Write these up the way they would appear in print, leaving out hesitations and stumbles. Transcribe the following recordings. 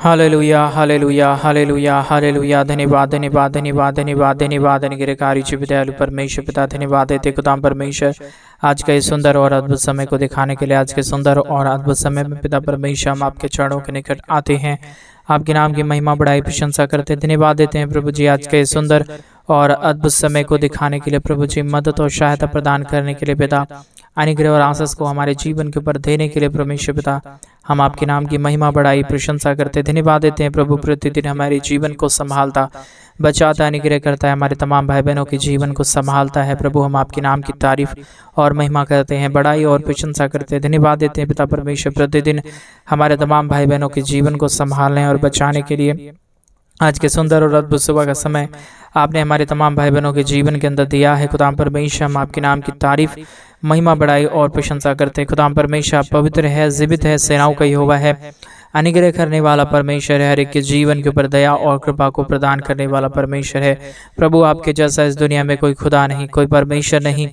Hallelujah hallelujah hallelujah hallelujah. धन्यवाद धन्यवाद धन्यवाद धन्यवाद धन्यवाद निगरकारी विदयालु परमेश्वर पिता, धन्यवाद देते खुदाम परमेश्वर आज के सुंदर और अद्भुत समय को दिखाने के लिए। आज के सुंदर और अद्भुत समय में पिता परमेश्वर हम आपके चरणों के निकट आते हैं, आपके नाम की महिमा बढ़ाई प्रशंसा करते हैं। धन्यवाद देते हैं प्रभु जी आज के सुंदर और अद्भुत समय को दिखाने के लिए। प्रभु जी मदद और सहायता प्रदान करने के लिए पिता, अनुग्रह और आशीष को हमारे जीवन के ऊपर देने के लिए परमेश्वर पिता हम आपके नाम की महिमा बढ़ाई प्रशंसा करते। धन्यवाद देते हैं प्रभु, प्रतिदिन हमारे जीवन को संभालता बचाता अनुग्रह करता है, हमारे तमाम भाई बहनों के जीवन को संभालता है। प्रभु हम आपके नाम की तारीफ और महिमा करते हैं, बढ़ाई और प्रशंसा करते हैं। धन्यवाद देते हैं पिता परमेश्वर, प्रतिदिन हमारे तमाम भाई बहनों के जीवन को संभालने और बचाने के लिए। आज के सुंदर और अद्भुत सुबह का समय आपने हमारे तमाम भाई बहनों के जीवन के अंदर दिया है। खुदाम परमेश्वर हम आपके नाम की तारीफ महिमा बढ़ाई और प्रशंसा करते हैं। खुदाम परमेश्वर आप पवित्र है, जीवित है, सेनाओं का यहोवा है, अनुग्रह करने वाला परमेश्वर है, हर एक के जीवन के ऊपर दया और कृपा को प्रदान करने वाला परमेश्वर है। प्रभु आपके जैसा इस दुनिया में कोई खुदा नहीं, कोई परमेश्वर नहीं,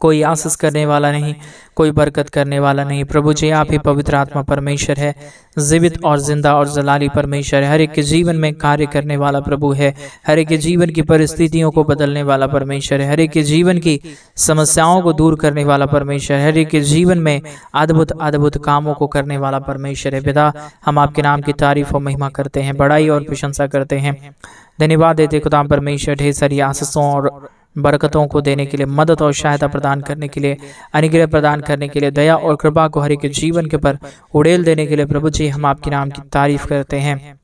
कोई आशीष करने वाला नहीं, कोई बरकत करने वाला नहीं। प्रभु जी आप ही पवित्र आत्मा परमेश्वर है, जीवित और जिंदा और जलाली परमेश्वर है, हर एक के जीवन में कार्य करने वाला प्रभु है, हर एक के जीवन की परिस्थितियों को बदलने वाला परमेश्वर है, हर एक के जीवन की समस्याओं को दूर करने वाला परमेश्वर है, हर एक के जीवन में अद्भुत अद्भुत कामों को करने वाला परमेश्वर है। पिता हम आपके नाम की तारीफ और महिमा करते हैं, बढ़ाई और प्रशंसा करते हैं। धन्यवाद देते खुदा परमेश्वर ढेर सारी आशीषों और बरकतों को देने के लिए, मदद और सहायता प्रदान करने के लिए, अनुग्रह प्रदान करने के लिए, दया और कृपा को हर एक के जीवन के पर उड़ेल देने के लिए। प्रभु जी हम आपके नाम की तारीफ करते हैं,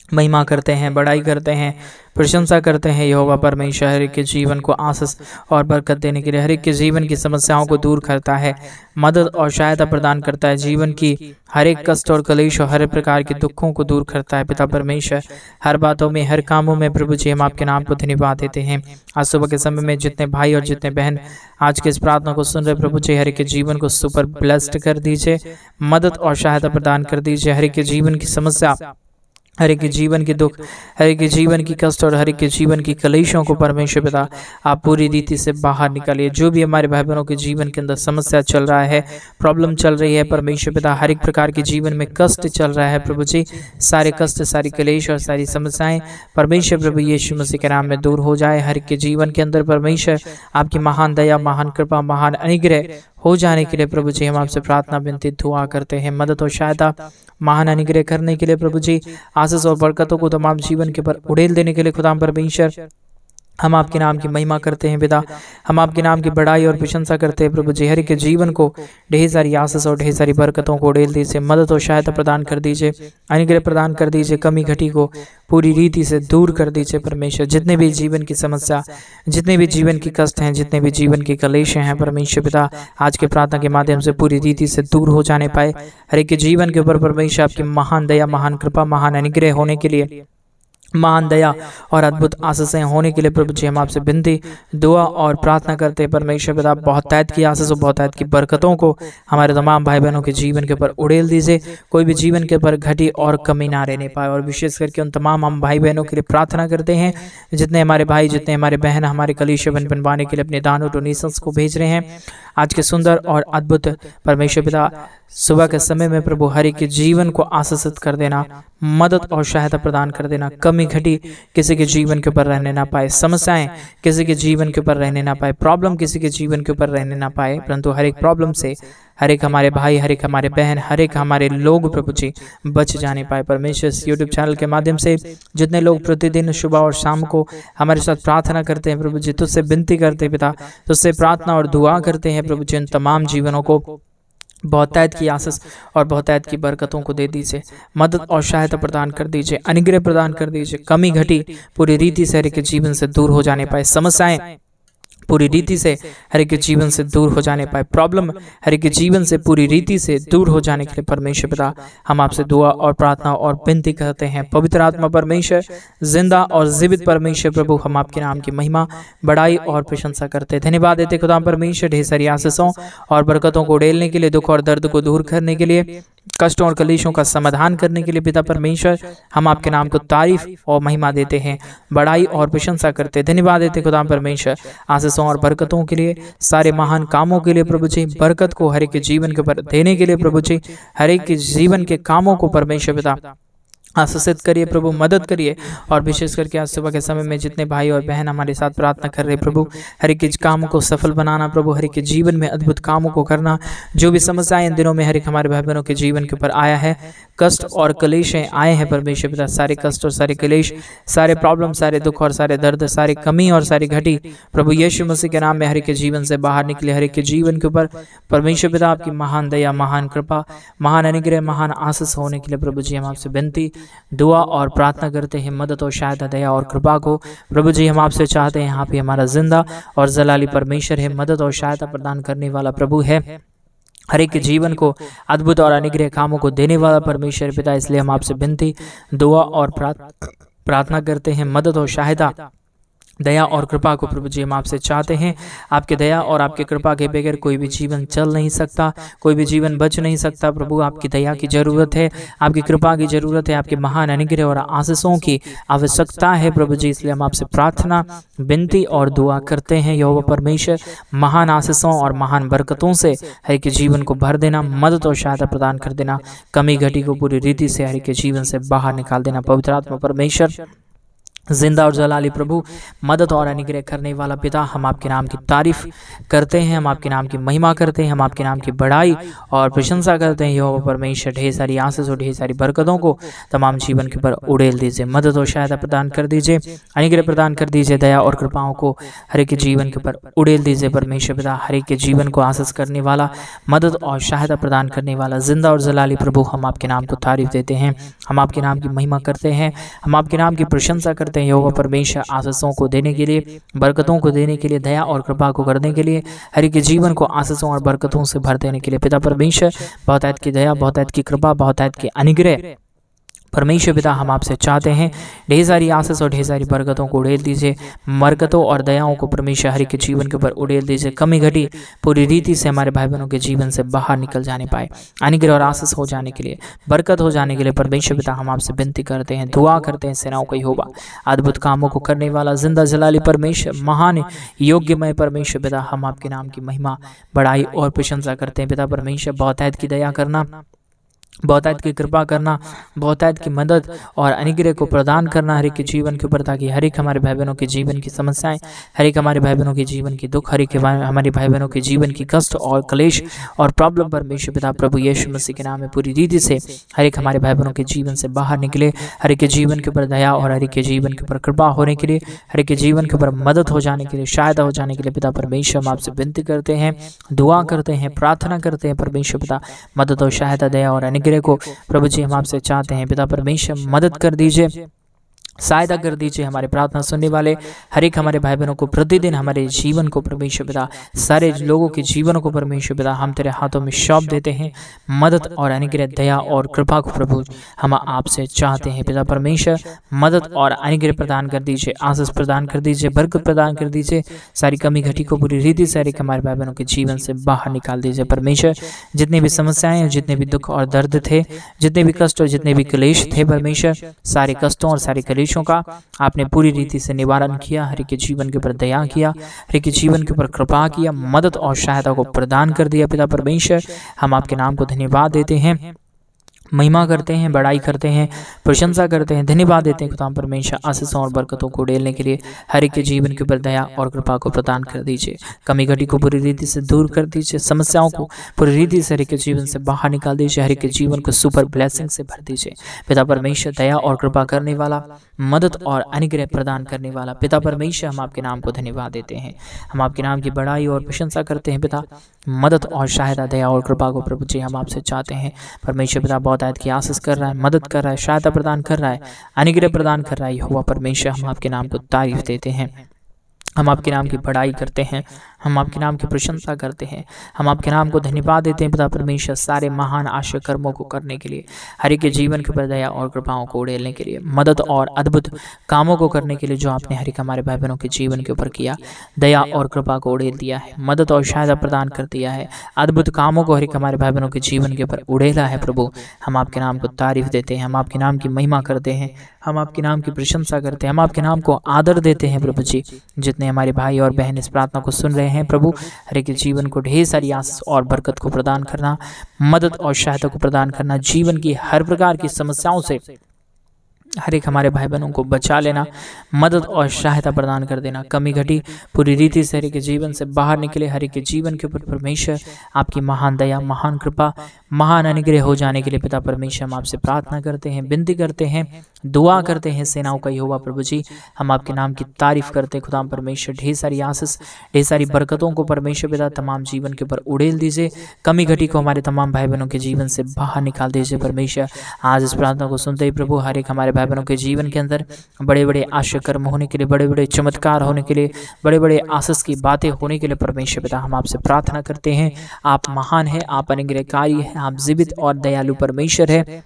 महिमा करते हैं, बढ़ाई करते हैं, प्रशंसा करते हैं। यहोवा परमेश्वर हर एक के जीवन को आशीष और बरकत देने के लिए, हर एक के जीवन की समस्याओं को दूर करता है, मदद और सहायता प्रदान करता है, जीवन की हर एक कष्ट और कलेश और हर प्रकार के दुखों को दूर करता है। पिता परमेश्वर हर बातों में, हर कामों में प्रभु जी हम आपके नाम को धन्यवाद देते हैं। आज सुबह के समय में जितने भाई और जितने बहन आज के इस प्रार्थना को सुन रहे प्रभु जी हर एक के जीवन को सुपर ब्लेस्ड कर दीजिए, मदद और सहायता प्रदान कर दीजिए। हर एक के जीवन की समस्या, हर एक के जीवन के दुख, हर एक के जीवन की कष्ट और हर एक के जीवन की कलेशों को परमेश्वर पिता आप पूरी रीति से बाहर निकालिए। जो भी हमारे भाई बहनों के जीवन के अंदर समस्या चल रहा है, प्रॉब्लम चल रही है परमेश्वर पिता, हर एक प्रकार के जीवन में कष्ट चल रहा है प्रभु जी, सारे कष्ट, सारी कलेश और सारी समस्याएं परमेश्वर प्रभु यीशु मसीह के नाम में दूर हो जाए। हर एक के जीवन के अंदर परमेश्वर आपकी महान दया, महान कृपा, महान अनुग्रह हो जाने के लिए प्रभु जी हम आपसे प्रार्थना विनती दुआ करते हैं। मदद और सहायता, महान अनुग्रह करने के लिए प्रभु जी, आशीष और बरकतों को तमाम जीवन के पर उड़ेल देने के लिए खुदा परमेश्वर हम आपके नाम की महिमा करते हैं। पिता हम आपके नाम की बढ़ाई और प्रशंसा करते हैं प्रभु जी, हर एक के जीवन को ढेर सारी आशीष और ढेर सारी बरकतों को उड़ेल दीजिए, मदद और सहायता प्रदान कर दीजिए, अनुग्रह प्रदान कर दीजिए, कमी घटी को पूरी रीति से दूर कर दीजिए परमेश्वर। जितने भी जीवन की समस्या, जितने भी जीवन की कष्ट हैं, जितने भी जीवन की कलेश हैं परमेश्वर पिता आज के प्रार्थना के माध्यम से पूरी रीति से दूर हो जाने पाए। हर एक के जीवन के ऊपर परमेश्वर आपकी महान दया, महान कृपा, महान अनुग्रह होने के लिए, महान दया और अद्भुत आशीषें होने के लिए प्रभु जी हम आपसे विनती दुआ और प्रार्थना करते हैं परमेश्वर पिता। बहुत तैत की आशीष और बहुत तैत की बरकतों को हमारे तमाम भाई बहनों के जीवन के ऊपर उड़ेल दीजिए, कोई भी जीवन के ऊपर घटी और कमी ना रहने पाए। और विशेष करके उन तमाम हम भाई बहनों के लिए प्रार्थना करते हैं जितने हमारे भाई, जितने हमारे बहन हमारे कलीसिया बनवाने के लिए अपने दान और डोनेशंस को भेज रहे हैं। आज के सुंदर और अद्भुत परमेश्वर पिता सुबह के समय में प्रभु हर एक के जीवन को आशीषित कर देना, मदद और सहायता प्रदान कर देना, कमी घटी किसी के जीवन के ऊपर रहने ना पाए, समस्याएं किसी के जीवन के ऊपर रहने ना पाए, प्रॉब्लम किसी के जीवन के ऊपर रहने ना पाए, परंतु हर एक प्रॉब्लम से हर एक हमारे भाई, हर एक हमारे बहन, हर एक हमारे लोग प्रभु जी बच जाने पाए। परमेश्वर इस यूट्यूब चैनल के माध्यम से जितने लोग प्रतिदिन सुबह और शाम को हमारे साथ प्रार्थना करते हैं प्रभु जी, तुझसे विनती करते हैं पिता, तुझसे प्रार्थना और दुआ करते हैं प्रभु जी, उन तमाम जीवनों को बहुत तैत की आशीष और बहुत तैत की बरकतों को दे दीजिए, मदद और सहायता प्रदान कर दीजिए, अनुग्रह प्रदान कर दीजिए, कमी घटी पूरी रीति से हर एक के जीवन से दूर हो जाने पाए, समस्याएं पूरी रीति से हर एक के जीवन से दूर हो जाने पाए, प्रॉब्लम हर एक के जीवन से पूरी रीति से दूर हो जाने के लिए परमेश्वर पिता हम आपसे दुआ और प्रार्थना और विनती करते हैं। पवित्र आत्मा परमेश्वर, जिंदा और जीवित परमेश्वर प्रभु हम आपके नाम की महिमा, बढ़ाई और प्रशंसा करते हैं। धन्यवाद देते खुदा परमेश्वर ढेर सारी आशीषों और बरकतों को उड़ेलने के लिए, दुख और दर्द को दूर करने के लिए, कष्टों और कलेशों का समाधान करने के लिए पिता परमेश्वर हम आपके नाम को तारीफ और महिमा देते हैं, बढ़ाई और प्रशंसा करते हैं। धन्यवाद देते खुदा परमेश्वर आशीषों और बरकतों के लिए, सारे महान कामों के लिए प्रभु जी, बरकत को हर एक के जीवन के ऊपर देने के लिए प्रभु जी, हर एक के जीवन के कामों को परमेश्वर पिता आशीषित करिए प्रभु, मदद करिए। और विशेष करके आज सुबह के समय में जितने भाई और बहन हमारे साथ प्रार्थना कर रहे हैं प्रभु, हर एक कामों को सफल बनाना प्रभु, हर एक के जीवन में अद्भुत कामों को करना। जो भी समस्याएं इन दिनों में हर एक हमारे भाई बहनों के जीवन के ऊपर आया है, कष्ट और क्लेशें आए हैं परमेश्वर पिता, सारे कष्ट और सारे क्लेश, सारे प्रॉब्लम, सारे दुख और सारे दर्द, सारी कमी और सारी घटी प्रभु यीशु मसीह के नाम में हर एक के जीवन से बाहर निकले। हर एक के जीवन के ऊपर परमेश्वर पिता आपकी महान दया, महान कृपा, महान अनुग्रह, महान आशीष होने के लिए प्रभु जी हम आपसे विनती, दुआ और प्रार्थना करते हैं। मदद और सहायता, दया और कृपा को प्रभु जी हम आपसे चाहते हैं। आप ही हमारा जिंदा और जलाली परमेश्वर है, मदद और सहायता प्रदान करने वाला प्रभु है, हर एक के जीवन को अद्भुत और अनुग्रह कामों को देने वाला परमेश्वर पिता। इसलिए हम आपसे विनती, दुआ और प्रार्थना करते हैं। मदद और सहायता, दया और कृपा को प्रभु जी हम आपसे चाहते हैं। आपके दया और आपके कृपा के बगैर कोई भी जीवन चल नहीं सकता, कोई भी जीवन बच नहीं सकता प्रभु। आपकी दया की जरूरत है, आपकी कृपा की जरूरत है, आपके महान अनुग्रह और आशीषों की आवश्यकता है प्रभु जी। इसलिए हम आपसे प्रार्थना, विनती और दुआ करते हैं। यहोवा परमेश्वर महान आशीषों और महान बरकतों से हर एक जीवन को भर देना, मदद और सहायता प्रदान कर देना, कमी घटी को पूरी रीति से हर एक जीवन से बाहर निकाल देना। पवित्र आत्मा परमेश्वर जिंदा और जलाली प्रभु, मदद और अनुग्रह करने वाला पिता, हम आपके नाम की तारीफ करते हैं, हम आपके नाम की महिमा करते हैं, हम आपके नाम की बड़ाई और प्रशंसा करते हैं। यहोवा परमेश्वर ढेर सारी आशीष और ढेर सारी बरकतों को तमाम जीवन के ऊपर उड़ेल दीजिए, मदद और सहायता प्रदान कर दीजिए, अनुग्रह प्रदान कर दीजिए, दया और कृपाओं को हर एक जीवन के ऊपर उड़ेल दीजिए परमेश्वर पिता। हर एक के जीवन को आशीष करने वाला, मदद और सहायता प्रदान करने वाला जिंदा और जलाली प्रभु, हम आपके नाम को तारीफ देते हैं, हम आपके नाम की महिमा करते हैं, हम आपके नाम की प्रशंसा करते हैं। यहोवा परमेश्वर आशीषों को देने के लिए, बरकतों को देने के लिए, दया और कृपा को करने के लिए, हर एक जीवन को आशीषों और बरकतों से भर देने के लिए पिता परमेश्वर, बहुत ऐत की दया, बहुत ऐत की कृपा, बहुत ऐत की अनुग्रह परमेश्वर पिता हम आपसे चाहते हैं। ढेर सारी आशीष और ढेर सारी बरकतों को उड़ेल दीजिए, बरकतों और दयाओं को परमेश्वर हर एक के जीवन के ऊपर उड़ेल दीजिए। कमी घटी पूरी रीति से हमारे भाई बहनों के जीवन से बाहर निकल जाने पाए, अनुग्रह और आशीष हो जाने के लिए, बरकत हो जाने के लिए परमेश्वर पिता हम आपसे विनती करते हैं, दुआ करते हैं। सेनाओं का यहोवा, अद्भुत कामों को करने वाला जिंदा जलाली परमेश्वर, महान योग्यमय परमेश्वर पिता, हम आपके नाम की महिमा, बड़ाई और प्रशंसा करते हैं। पिता परमेश्वर, बहुत ऐत की दया करना, बहुत ऐत की कृपा करना, बहुत ऐत की मदद और अनुग्रह को प्रदान करना हर एक के जीवन के ऊपर, ताकि हर एक हमारे भाई बहनों के जीवन की समस्याएं, हर एक हमारे भाई बहनों के जीवन की दुख, हर एक हमारे भाई बहनों के जीवन की कष्ट और क्लेश और प्रॉब्लम परमेश्वर पिता प्रभु यीशु मसीह के नाम में पूरी रीति से हर एक हमारे भाई बहनों के जीवन से बाहर निकले। हर एक के जीवन के ऊपर दया और हर एक के जीवन के ऊपर कृपा होने के लिए, हर एक के जीवन के ऊपर मदद हो जाने के लिए, सहायता हो जाने के लिए पिता परमेश्वर हम आपसे विनती करते हैं, दुआ करते हैं, प्रार्थना करते हैं परमेश्वर पिता। मदद और सहायता, दया और अनुग्रह को प्रभु जी हम आपसे चाहते हैं। पिता परमेश्वर, मदद कर दीजिए, सहायता कर दीजिए। हमारे प्रार्थना सुनने वाले हर एक हमारे भाई बहनों को प्रतिदिन हमारे जीवन को परमेश्वर पिता, सारे लोगों के जीवन को परमेश्वर पिता हम तेरे हाथों में सौंप देते हैं। मदद और अनुग्रह, दया और कृपा को प्रभु हम आपसे चाहते हैं। पिता परमेश्वर, मदद और अनुग्रह प्रदान कर दीजिए, आशीष प्रदान कर दीजिए, बरकत प्रदान कर दीजिए। सारी कमी घटी को पूरी रीति से हर एक हमारे भाई बहनों के जीवन से बाहर निकाल दीजिए परमेश्वर। जितने भी समस्याएं, जितने भी दुख और दर्द थे, जितने भी कष्ट और जितने भी क्लेश थे परमेश्वर, सारे कष्टों और सारे क्लेशों का आपने पूरी रीति से निवारण किया। हर एक के जीवन के ऊपर दया किया, हर एक के जीवन के ऊपर कृपा किया, मदद और सहायता को प्रदान कर दिया। पिता परमेश्वर, हम आपके नाम को धन्यवाद देते हैं, महिमा करते हैं, बड़ाई करते हैं, प्रशंसा करते हैं, धन्यवाद देते हैं। खुदा परमेश्वर, आशीषों और बरकतों को उड़ेलने के लिए हर एक के जीवन के ऊपर दया और कृपा को प्रदान कर दीजिए। कमी घटी को पूरी रीति से दूर कर दीजिए, समस्याओं को पूरी रीति से हर एक के जीवन से बाहर निकाल दीजिए, हर एक के जीवन को सुपर ब्लेसिंग से भर दीजिए। पिता परमेश्वर, दया और कृपा करने वाला, मदद और अनुग्रह प्रदान करने वाला पिता परमेश्वर, हम आपके नाम को धन्यवाद देते हैं, हम आपके नाम की बड़ाई और प्रशंसा करते हैं। पिता, मदद और सहायता, दया और कृपा को प्रभु जी हम आपसे चाहते हैं परमेश्वर पिता। बहुत आयत की आशीष कर रहा है, मदद कर रहा है, सहायता प्रदान कर रहा है, अनुग्रह प्रदान कर रहा है। यहोवा परमेश्वर, हम आपके नाम को तारीफ देते हैं, हम आपके नाम की बड़ाई करते हैं, हम आपके नाम की प्रशंसा करते हैं, हम आपके नाम को धन्यवाद देते हैं। पिता परमेश्वर, सारे महान आश्चर्य कर्मों को करने के लिए, हर एक के जीवन के ऊपर दया और कृपाओं को उड़ेलने के लिए, मदद और अद्भुत कामों को करने के लिए जो आपने हर एक हमारे भाई बहनों के जीवन के ऊपर किया, दया और कृपा को उड़ेल दिया है, मदद और सहायता प्रदान कर दिया है, अद्भुत कामों को हर एक हमारे भाई बहनों के जीवन के ऊपर उड़ेला है। प्रभु, हम आपके नाम को तारीफ देते हैं, हम आपके नाम की महिमा करते हैं, हम आपके नाम की प्रशंसा करते हैं, हम आपके नाम को आदर देते हैं। प्रभु जी, जितने हमारे भाई और बहन इस प्रार्थना को सुन रहे हैं प्रभु, हर एक जीवन को ढेर सारी आशीष और बरकत को प्रदान करना, मदद और सहायता को प्रदान करना, जीवन की हर प्रकार की समस्याओं से हर एक हमारे भाई बहनों को बचा लेना, मदद और सहायता प्रदान कर देना। कमी घटी पूरी रीति से हर एक के जीवन से बाहर निकले। हर एक के जीवन के ऊपर परमेश्वर आपकी महान दया, महान कृपा, महान अनुग्रह हो जाने के लिए पिता परमेश्वर हम आपसे प्रार्थना करते हैं, विनती करते हैं, दुआ करते हैं। सेनाओं का यहोवा प्रभु जी, हम आपके नाम की तारीफ करते हैं। खुदा परमेश्वर ढेर सारी आशीष, ढेर सारी बरकतों को परमेश्वर पिता तमाम जीवन के ऊपर उड़ेल दीजिए। कमी घटी को हमारे तमाम भाई बहनों के जीवन से बाहर निकाल दीजिए परमेश्वर। आज इस प्रार्थना को सुनते ही प्रभु हर एक हमारे भाई बहनों के जीवन के अंदर बड़े बड़े आश्चर्य कर्म होने के लिए, बड़े बड़े चमत्कार होने के लिए, बड़े बड़े आशीष की बातें होने के लिए परमेश्वर पिता हम आपसे प्रार्थना करते हैं। आप महान है, आप अनुग्रहकारी है, आप जीवित और दयालु परमेश्वर है।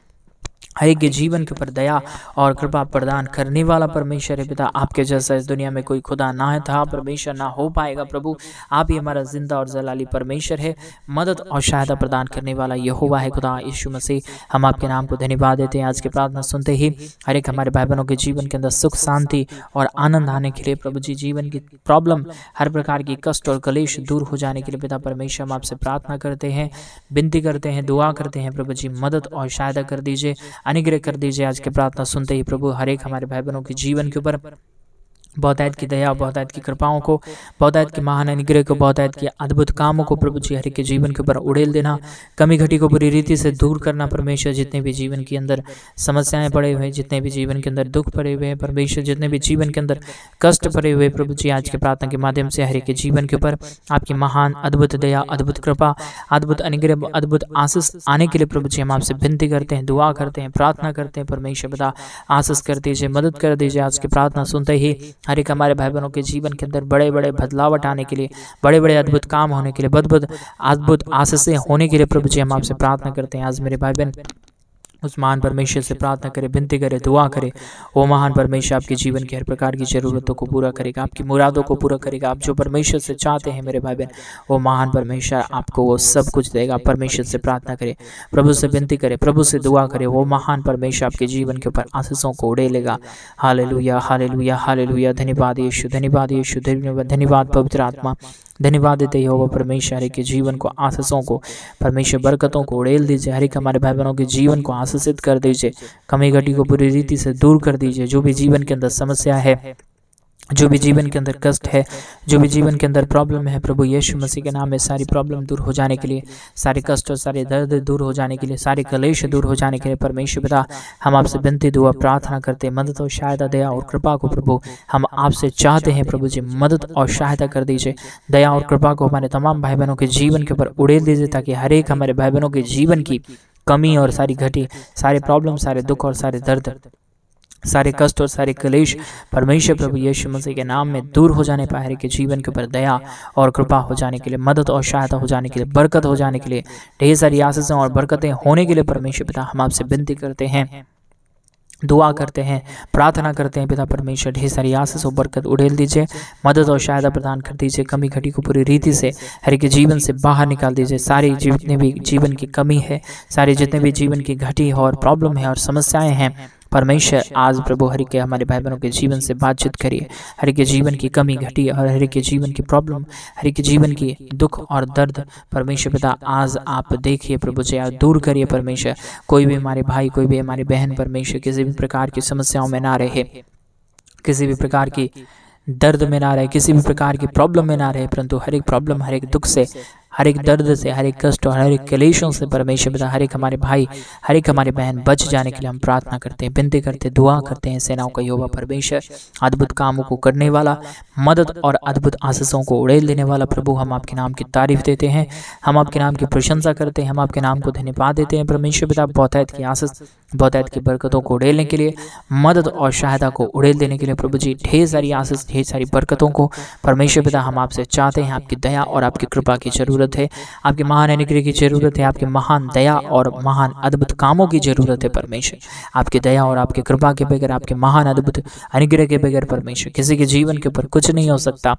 हर एक के जीवन के ऊपर दया और कृपा प्रदान करने वाला परमेश्वर है पिता। आपके जैसा इस दुनिया में कोई खुदा ना था परमेश्वर, ना हो पाएगा प्रभु। आप ही हमारा जिंदा और जलाली परमेश्वर है, मदद और सहायता प्रदान करने वाला यहोवा है खुदा यीशु मसीह। हम आपके नाम को धन्यवाद देते हैं। आज की प्रार्थना सुनते ही हर एक हमारे भाई बहनों के जीवन के अंदर सुख, शांति और आनंद आने के लिए प्रभु जी, जीवन की प्रॉब्लम, हर प्रकार की कष्ट और कलेश दूर हो जाने के लिए पिता परमेश्वर हम आपसे प्रार्थना करते हैं, विनती करते हैं, दुआ करते हैं। प्रभु जी मदद और सहायता कर दीजिए, अनुग्रह कर दीजिए। आज की प्रार्थना सुनते ही प्रभु हर एक हमारे भाई बहनों के जीवन के ऊपर बहुतायत की दया, बहुतायत की कृपाओं को, बहुतायत की महान अनुग्रह को, बहुतायत के अद्भुत कामों को प्रभु जी हर एक के जीवन के ऊपर उड़ेल देना। कमी घटी को बुरी रीति से दूर करना परमेश्वर। जितने भी जीवन के अंदर समस्याएं पड़े हुए, जितने भी जीवन के अंदर दुख पड़े हुए हैं परमेश्वर, जितने भी जीवन के अंदर कष्ट पड़े हुए प्रभु जी, आज के प्रार्थना के माध्यम से हर एक के जीवन के ऊपर आपकी महान अद्भुत दया, अद्भुत कृपा, अद्भुत अनुग्रह, अद्भुत आशीष आने के लिए प्रभु जी हम आपसे विनती करते हैं, दुआ करते हैं, प्रार्थना करते हैं। परमेश्वर पिता आशीष कर दीजिए, मदद कर दीजिए। आज की प्रार्थना सुनते ही हर एक हमारे भाई बहनों के जीवन के अंदर बड़े बड़े बदलावट आने के लिए, बड़े बड़े अद्भुत काम होने के लिए, अद्भुत आशीषें होने के लिए प्रभु जी हम आपसे प्रार्थना करते हैं। आज मेरे भाई बहन उस महान परमेश्वर से प्रार्थना करे, विनती करे, दुआ करे। वो महान परमेश्वर आपके जीवन की हर प्रकार की जरूरतों को पूरा करेगा, आपकी मुरादों को पूरा करेगा। आप जो परमेश्वर से चाहते हैं मेरे भाई बहन, वो महान परमेश्वर आपको वो सब कुछ देगा। परमेश्वर से प्रार्थना करे, प्रभु से विनती करे, प्रभु से दुआ करे। वो महान परमेश्वर आपके जीवन के ऊपर आशीषों को उड़ेलेगा। Hallelujah, hallelujah, hallelujah. धन्यवाद यीशु, धन्यवाद यीशु, धन्यवाद पवित्र आत्मा। धन्यवाद देते हो परमेश्वर। हर एक के जीवन को, आशीषों को परमेश्वर, बरकतों को उड़ेल दीजिए। हर एक हमारे भाई बहनों के जीवन को आशीषित कर दीजिए। कमी घटी को पूरी रीति से दूर कर दीजिए। जो भी जीवन के अंदर समस्या है, जो भी जीवन के अंदर कष्ट है, जो भी जीवन के अंदर प्रॉब्लम है, प्रभु यीशु मसीह के नाम में सारी प्रॉब्लम दूर हो जाने के लिए, सारे कष्ट और सारे दर्द दूर हो जाने के लिए, सारे कलेश दूर हो जाने के लिए परमेश्वर पिता हम आपसे विनती, दुआ, प्रार्थना करते हैं। मदद और सहायता, दया और कृपा को प्रभु हम आपसे चाहते हैं। प्रभु जी मदद और सहायता कर दीजिए। दया और कृपा को हमारे तमाम भाई बहनों के जीवन के ऊपर उड़ेल दीजिए, ताकि हर एक हमारे भाई बहनों के जीवन की कमी और सारी घटी, सारे प्रॉब्लम, सारे दुख और सारे दर्द, सारे कष्ट और सारे कलेश परमेश्वर प्रभु यीशु मसीह के नाम में दूर हो जाने पाए। हर एक के जीवन के ऊपर दया और कृपा हो जाने के लिए, मदद और सहायता हो जाने के लिए, बरकत हो जाने के लिए, ढेर सारी आशीषें और बरकतें होने के लिए परमेश्वर पिता हम आपसे विनती करते हैं, दुआ करते हैं, प्रार्थना करते हैं। पिता परमेश्वर ढेर सारी आशीष और बरकत उड़ेल दीजिए, मदद और सहायता प्रदान कर दीजिए। कमी घटी को पूरी रीति से हर एक जीवन से बाहर निकाल दीजिए। सारी जितने भी जीवन की कमी है, सारे जितने भी जीवन की घटी और प्रॉब्लम है और समस्याएं हैं परमेश्वर, आज प्रभु हर के हमारे भाई बहनों के जीवन से बातचीत करिए। हर के जीवन की कमी घटी और हर के जीवन की प्रॉब्लम, हर के जीवन की दुख और दर्द परमेश्वर पिता आज आप देखिए प्रभु जी, आज दूर करिए परमेश्वर। कोई भी हमारे भाई, कोई भी हमारी बहन परमेश्वर किसी भी प्रकार की समस्याओं में ना रहे, किसी भी प्रकार की दर्द में ना रहे, किसी भी प्रकार की प्रॉब्लम में ना रहे, परंतु हर एक प्रॉब्लम, हर एक दुख से, हर एक दर्द से, हर एक कष्ट और हर एक कलेशों से परमेश्वर पिता हर एक हमारे भाई, हर एक हमारे बहन बच जाने के लिए हम प्रार्थना करते हैं, विनती करते हैं, दुआ करते हैं। सेनाओं का यहोवा परमेश्वर, अद्भुत कामों को करने वाला, मदद और अद्भुत आशीषों को उड़ेल देने वाला प्रभु, हम आपके नाम की तारीफ देते हैं, हम आपके नाम की प्रशंसा करते हैं, हम आपके नाम को धन्यवाद देते हैं परमेश्वर पिता। बहुतायत की आशीष, बहुतायत की बरकतों को उड़ेलने के लिए, मदद और सहायता को उड़ेल देने के लिए प्रभु जी, ढेर सारी आशीष, ढेर सारी बरकतों को परमेश्वर पिता हम आपसे चाहते हैं। आपकी दया और आपकी कृपा की जरूरत है, आपके महान अनुग्रह की जरूरत है, आपके महान दया और महान अद्भुत कामों की जरूरत है परमेश्वर। आपकी दया और आपकी कृपा के बगैर, आपके महान अद्भुत अनुग्रह के बगैर परमेश्वर किसी के जीवन के ऊपर कुछ नहीं हो सकता।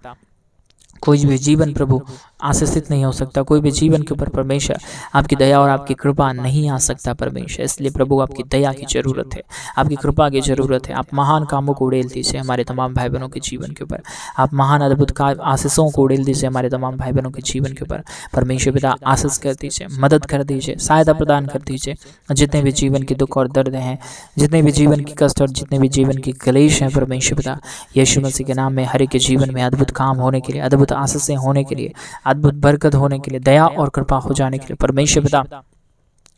कोई भी जीवन प्रभु आशीषित नहीं हो सकता, कोई भी जीवन के ऊपर परमेश्वर आपकी दया और आपकी कृपा नहीं आ सकता परमेश्वर। इसलिए प्रभु आपकी दया की जरूरत है, आपकी कृपा की जरूरत है। आप महान कामों को उड़ेल दीजिए हमारे तमाम भाई बहनों के जीवन के ऊपर, आप महान अद्भुत आशीषों को उड़ेल दीजिए हमारे तमाम भाई बहनों के जीवन के ऊपर। परमेश्वर पिता आशीष कर दीजिए, मदद कर दीजिए, सहायता प्रदान कर दीजिए। जितने भी जीवन के दुख और दर्द हैं, जितने भी जीवन की कष्ट और जितने भी जीवन की क्लेश हैं परमेश्वर पिता, यीशु मसीह के नाम में हर एक के जीवन में अद्भुत काम होने के लिए, अद्भुत आशीषें होने के लिए, अद्भुत बरकत होने के लिए, दया और कृपा हो जाने के लिए परमेश्वर पिता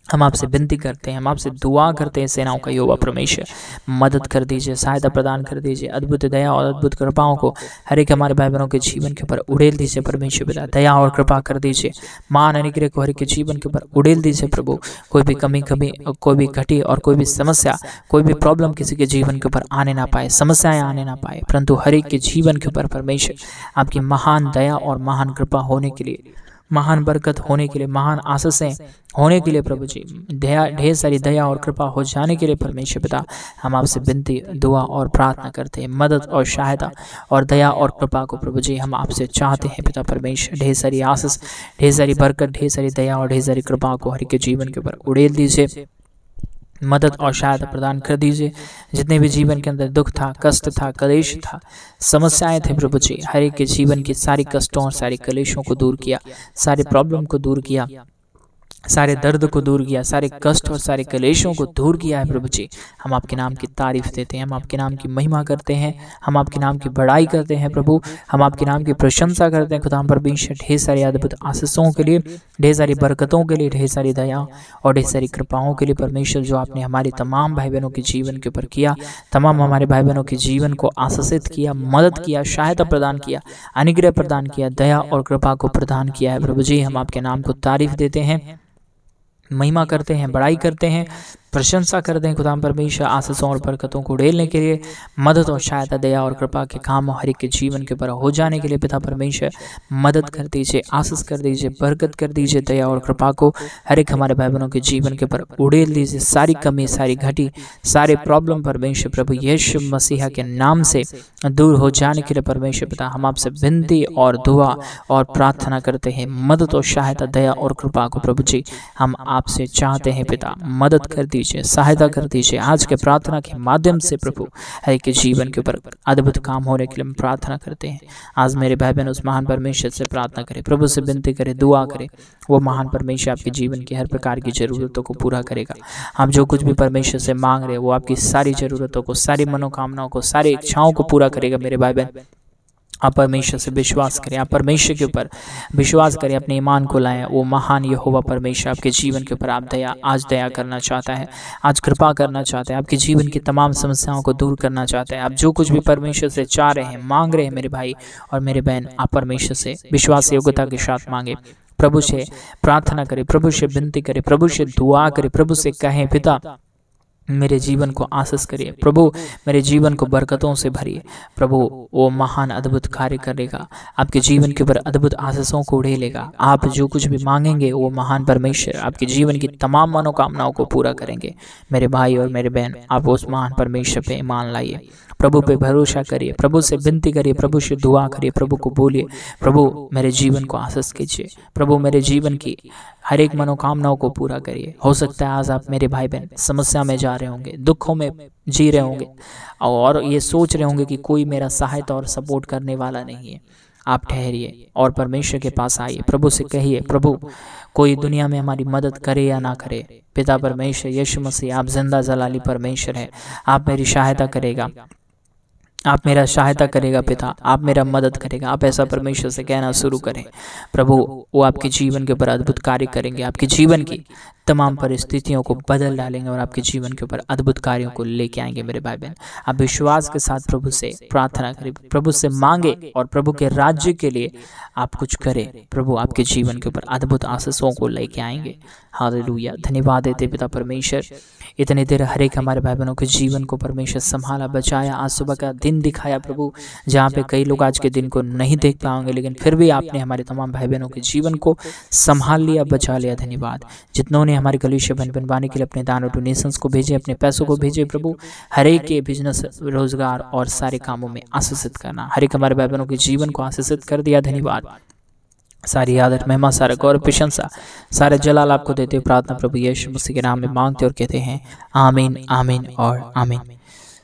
हम आपसे विनती करते हैं, हम आपसे दुआ करते हैं। सेनाओं का यहोवा परमेश्वर मदद कर दीजिए, सहायता प्रदान कर दीजिए, अद्भुत दया और अद्भुत कृपाओं को हर एक हमारे भाई बहनों के जीवन के ऊपर उड़ेल दीजिए परमेश्वर पिता। दया और कृपा कर दीजिए, मान अनुग्रह को हर एक के जीवन के ऊपर उड़ेल दीजिए प्रभु। कोई भी कमी कोई भी घटी और कोई भी समस्या, कोई भी प्रॉब्लम किसी के जीवन के ऊपर आने ना पाए, समस्याएं आने ना पाए, परंतु हर एक के जीवन के ऊपर परमेश्वर आपकी महान दया और महान कृपा होने के लिए, महान बरकत होने के लिए, महान आशीषें होने के लिए प्रभु जी, ढेर सारी दया और कृपा हो जाने के लिए परमेश्वर पिता हम आपसे विनती, दुआ और प्रार्थना करते हैं। मदद और सहायता और दया और कृपा को प्रभु जी हम आपसे चाहते हैं पिता परमेश्वर। ढेर सारी आशीष, ढेर सारी बरकत, ढेर सारी दया और ढेर सारी कृपा को हर एक के जीवन के ऊपर उड़ेल दीजिए, मदद और सहायता प्रदान कर दीजिए। जितने भी जीवन के अंदर दुख था, कष्ट था, कलेश था, समस्याएं थे प्रभु जी, हर एक के जीवन की सारी कष्टों और सारी कलेशों को दूर किया, सारे प्रॉब्लम को दूर किया, सारे दर्द को दूर किया, सारे कष्ट और सारे कलेशों को दूर किया है प्रभु जी। हम आपके नाम की तारीफ देते हैं, हम आपके नाम की महिमा करते हैं, हम आपके नाम की बड़ाई करते हैं प्रभु, हम आपके नाम की प्रशंसा करते हैं खुदा परमेश्वर। ढेर सारी अद्भुत आशीषों के लिए, ढेर सारी बरकतों के लिए, ढेर सारी दया और ढेर सारी कृपाओं के लिए परमेश्वर, जो आपने हमारे तमाम भाई बहनों के जीवन के ऊपर किया, तमाम हमारे भाई बहनों के जीवन को आशीषित किया, मदद किया, सहायता प्रदान किया, अनुग्रह प्रदान किया, दया और कृपा को प्रदान किया है प्रभु जी। हम आपके नाम को तारीफ देते हैं, महिमा करते हैं, बड़ाई करते हैं, प्रशंसा करते हैं खुदा परमेश्वर। आशीषों और बरकतों को उड़ेलने के लिए, मदद और सहायता, दया और कृपा के काम हर एक के जीवन के ऊपर हो जाने के लिए पिता परमेश्वर मदद कर दीजिए, आशीष कर दीजिए, बरकत कर दीजिए। दया और कृपा को हर एक हमारे भाई बहनों के जीवन के ऊपर उड़ेल दीजिए। सारी कमी, सारी घटी, सारे प्रॉब्लम परमेश्वर प्रभु यीशु मसीहा के नाम से दूर हो जाने के लिए परमेश्वर पिता हम आपसे विनती और दुआ और प्रार्थना करते हैं। मदद और सहायता, दया और कृपा को प्रभु जी हम आपसे चाहते हैं पिता, मदद कर दीजिए, सहायता कर दीजिए। आज के प्रार्थना के माध्यम से प्रभु हर एक के जीवन के ऊपर अद्भुत काम होने के लिए हम प्रार्थना करते हैं। आज मेरे भाई बहन उस महान परमेश्वर से प्रार्थना करें, प्रभु से विनती करें, दुआ करें। वो महान परमेश्वर आपके जीवन की हर प्रकार की जरूरतों को पूरा करेगा। आप जो कुछ भी परमेश्वर से मांग रहे हैं वो आपकी सारी जरूरतों को, सारी मनोकामनाओं को, सारी इच्छाओं को पूरा करेगा। मेरे भाई बहन आप परमेश्वर से विश्वास करें, आप परमेश्वर के ऊपर विश्वास करें, अपने ईमान को लाएं। वो महान यहोवा परमेश्वर आपके जीवन के ऊपर आप आज दया करना चाहता है, आज कृपा करना चाहता है, आपके जीवन की तमाम समस्याओं को दूर करना चाहता है। आप जो कुछ भी परमेश्वर से चाह रहे हैं, मांग रहे हैं मेरे भाई और मेरे बहन, आप परमेश्वर से विश्वास योग्यता के साथ मांगे, प्रभु से प्रार्थना करें, प्रभु से विनती करें, प्रभु से दुआ करें, प्रभु से कहें पिता मेरे जीवन को आशीष करिए, प्रभु मेरे जीवन को बरकतों से भरिए। प्रभु वो महान अद्भुत कार्य करेगा, आपके जीवन के ऊपर अद्भुत आशीषों को उड़ेलेगा। आप जो कुछ भी मांगेंगे वो महान परमेश्वर आपके जीवन की तमाम मनोकामनाओं को पूरा करेंगे। मेरे भाई और मेरे बहन आप उस महान परमेश्वर पे ईमान लाइए, प्रभु पे भरोसा करिए, प्रभु से विनती करिए, प्रभु से दुआ करिए, प्रभु को बोलिए प्रभु मेरे जीवन को आशीष कीजिए, प्रभु मेरे जीवन की हर एक मनोकामनाओं को पूरा करिए। हो सकता है आज आप मेरे भाई बहन समस्या में जा रहे होंगे, दुखों में जी रहे होंगे और ये सोच रहे होंगे कि कोई मेरा सहायता और सपोर्ट करने वाला नहीं है। आप ठहरिए और परमेश्वर के पास आइए, प्रभु से कहिए प्रभु कोई दुनिया में हमारी मदद करे या ना करे, पिता परमेश्वर यीशु मसीह आप जिंदा जलाली परमेश्वर है, आप मेरी सहायता करेगा, आप मेरा सहायता करेगा पिता, आप मेरा मदद करेगा। आप ऐसा परमेश्वर से कहना शुरू करें, प्रभु वो आपके जीवन के ऊपर अद्भुत कार्य करेंगे, आपके जीवन की तमाम परिस्थितियों को बदल डालेंगे और आपके जीवन के ऊपर अद्भुत कार्यों को लेके आएंगे। मेरे भाई बहन आप विश्वास के साथ प्रभु से प्रार्थना करें, प्रभु से मांगे और प्रभु के राज्य के लिए आप कुछ करें। प्रभु आपके जीवन के ऊपर अद्भुत आशीषों को लेके आएंगे। हालेलुया, धन्यवाद देते पिता परमेश्वर, इतने देर हर एक हमारे भाई बहनों के जीवन को परमेश्वर संभाला, बचाया, आज सुबह का दिन दिखाया प्रभु, जहाँ पे कई लोग आज के दिन को नहीं देख पाएंगे, लेकिन फिर भी आपने हमारे तमाम भाई बहनों के जीवन को संभाल लिया, बचा लिया। धन्यवाद। जितनों ने में हमारे कलीसिया बनवाने के लिए अपने दान और डोनेशंस को भेजें, अपने पैसों को भेजें प्रभु। हर एक के बिजनेस, रोजगार और सारे कामों में आशीषित करना। हर एक हमारे भाई बहनों के जीवन को आशीषित कर दिया। धन्यवाद। सारी आदर, महिमा, सारा गौरव, प्रशंसा, सारे जलाल आपको देते हुए प्रार्थना प्रभु यीशु मसीह के नाम में मांगते और कहते हैं आमीन, आमीन और आमीन।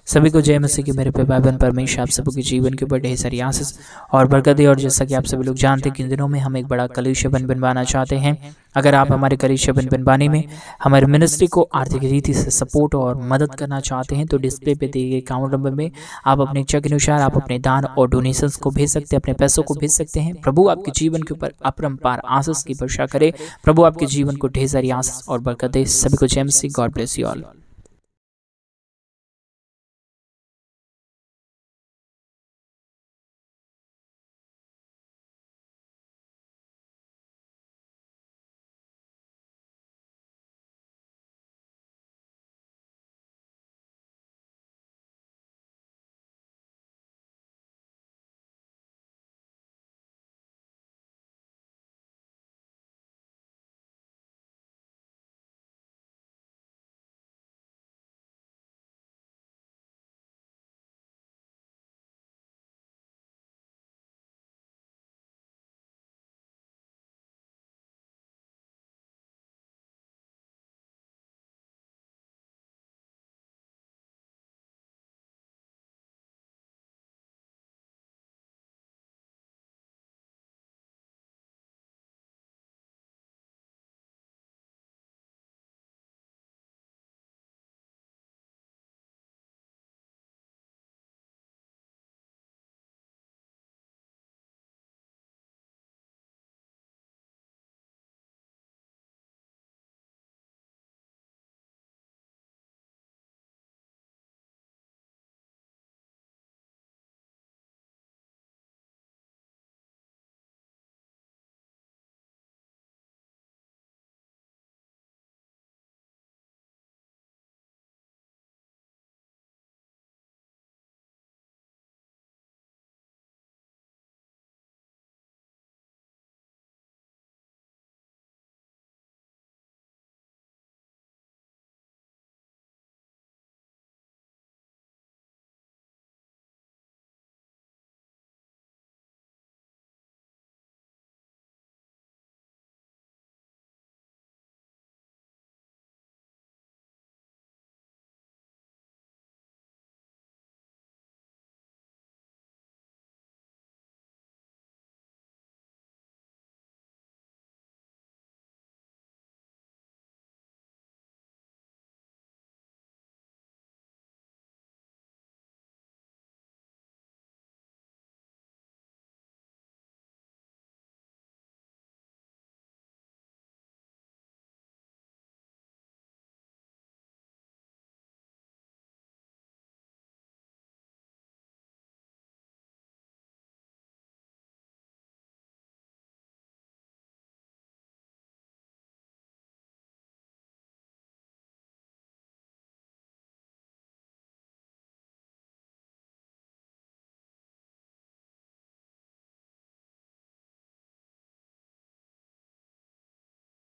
सभी को जय मसीह की। मेरे पे भाई बहन परमेश्वर आप सभी के जीवन के ऊपर ढेर सारी आशीष और बरकत दे। और जैसा कि आप सभी लोग जानते हैं कि इन दिनों में हम एक बड़ा कलीसिया बनवाना चाहते हैं। अगर आप हमारे कलीसिया बनवाने में हमारे मिनिस्ट्री को आर्थिक रीति से सपोर्ट और मदद करना चाहते हैं तो डिस्प्ले पे दिए गए अकाउंट नंबर में आप अपने इच्छा के अनुसार आप अपने दान और डोनेशंस को भेज सकते हैं, अपने पैसों को भेज सकते हैं। प्रभु आपके जीवन के ऊपर अपरंपार आशीष की वर्षा करे। प्रभु आपके जीवन को ढेर सारी आशीष और बरकत दे। सभी को जय मसीह। God bless you all.